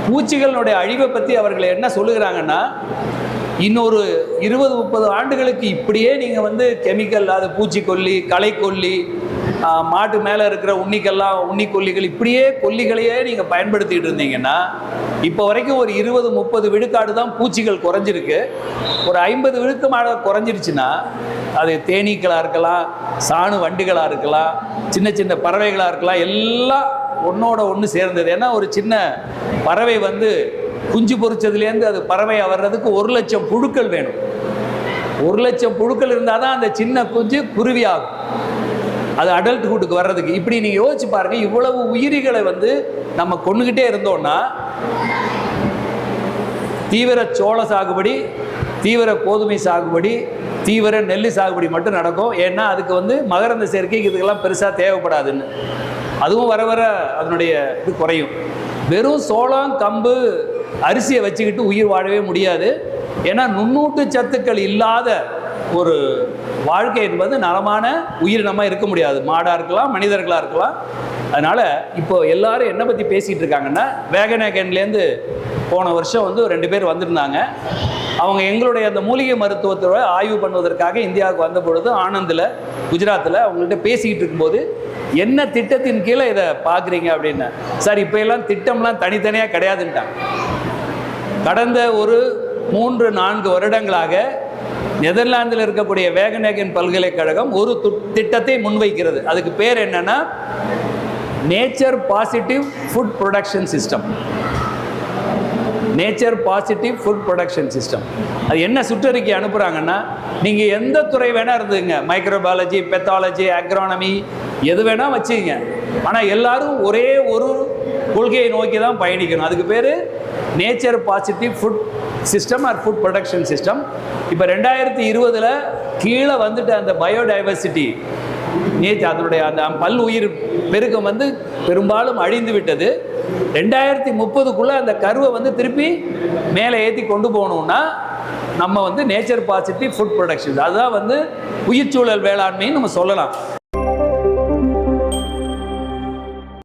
பூச்சிகளுடைய அழிவை பற்றி அவர்கள் என்ன சொல்லுகிறாங்கன்னா, இன்னொரு 20-30 ஆண்டுகளுக்கு இப்படியே நீங்கள் வந்து கெமிக்கல், அது பூச்சிக்கொல்லி, களைக்கொல்லி, மாட்டு மேலே இருக்கிற உண்ணிக்கொல்லிகள், இப்படியே கொல்லிகளையே நீங்கள் பயன்படுத்திகிட்டு இருந்தீங்கன்னா, இப்போ வரைக்கும் ஒரு 20-30 விழுக்காடு தான் பூச்சிகள் குறைஞ்சிருக்கு. ஒரு 50 விழுக்காடு குறைஞ்சிருச்சுன்னா, அது தேனீக்களாக இருக்கலாம், சாணு வண்டுகளாக இருக்கலாம், சின்ன சின்ன பறவைகளாக இருக்கலாம், எல்லாம் ஒன்றோட ஒன்று சேர்ந்தது. ஏன்னா ஒரு சின்ன பறவை வந்து குஞ்சு பொறிச்சதுலேருந்து அது பறவை வர்றதுக்கு 1 லட்சம் புழுக்கள் வேணும். 1 லட்சம் புழுக்கள் இருந்தால் தான் அந்த சின்ன குஞ்சு குருவி ஆகும், அது அடல்ட்ஹுட்டுக்கு வர்றதுக்கு. இப்படி நீங்கள் யோசிச்சு பாருங்க, இவ்வளவு உயிரிகளை வந்து நம்ம கொண்டுகிட்டே இருந்தோம்னா, தீவிர சோள சாகுபடி, தீவிர கோதுமை சாகுபடி, தீவிர நெல் சாகுபடி மட்டும் நடக்கும். ஏன்னா அதுக்கு வந்து மகரந்த சேர்க்கைக்கு இதுக்கெல்லாம் பெருசாக தேவைப்படாதுன்னு. அதுவும் வர வர அதனுடைய இது குறையும். வெறும் சோளம், கம்பு, அரிசியை வச்சுக்கிட்டு உயிர் வாழவே முடியாது. ஏன்னா நுண்ணூட்ட சத்துக்கள் இல்லாத ஒரு வாழ்க்கை என்பது நலமான உயிரினமாக இருக்க முடியாது. மாடாக இருக்கலாம், மனிதர்களாக இருக்கலாம். அதனால் இப்போ எல்லாரும் என்ன பற்றி பேசிகிட்டு இருக்காங்கன்னா, வேகனேகன்லேருந்து போன வருஷம் வந்து 2 பேர் வந்திருந்தாங்க. அவங்க எங்களுடைய அந்த மூலிகை மருத்துவத்தோட ஆய்வு பண்ணுவதற்காக இந்தியாவுக்கு வந்த பொழுது ஆனந்தில், குஜராத்தில் அவங்கள்ட்ட பேசிக்கிட்டு இருக்கும்போது, என்ன திட்டத்தின் கீழே இதை பார்க்குறீங்க அப்படின்னு. சார் இப்போ எல்லாம் திட்டம்லாம் தனித்தனியாக கிடையாதுன்ட்டாங்க. கடந்த ஒரு 3-4 வருடங்களாக நெதர்லாந்தில் இருக்கக்கூடிய வேகனேகன் பல்கலைக்கழகம் ஒரு திட்டத்தை முன்வைக்கிறது. அதுக்கு பேர் என்னன்னா, nature positive food production system. Nature positive food production system. அது என்ன சுற்றறிக்கை அனுப்புகிறாங்கன்னா, நீங்கள் எந்த துறை வேணால் இருந்துங்க, மைக்ரோபாலஜி, பெத்தாலஜி, அக்ரானமி, எது வேணால் வச்சுங்க, ஆனால் எல்லாரும் ஒரே ஒரு கொள்கையை நோக்கி தான் பயணிக்கணும். அதுக்கு பேர் nature positive food system or food production system. இப்போ 2020 கீழே வந்துட்டு அந்த பயோடைவர்சிட்டி, அதனுடைய அந்த பல்லுயிர் பெருக்கம் வந்து பெரும்பாலும் அழிந்து விட்டது. 2030க்குள்ளே அந்த கருவை வந்து திருப்பி மேலே ஏற்றி கொண்டு போகணுன்னா நம்ம வந்து நேச்சர் பாசிட்டிவ் ஃபுட் ப்ரொடக்ஷன், அதுதான் வந்து உயிர்ச்சூழல் வேளாண்மைன்னு நம்ம சொல்லலாம்.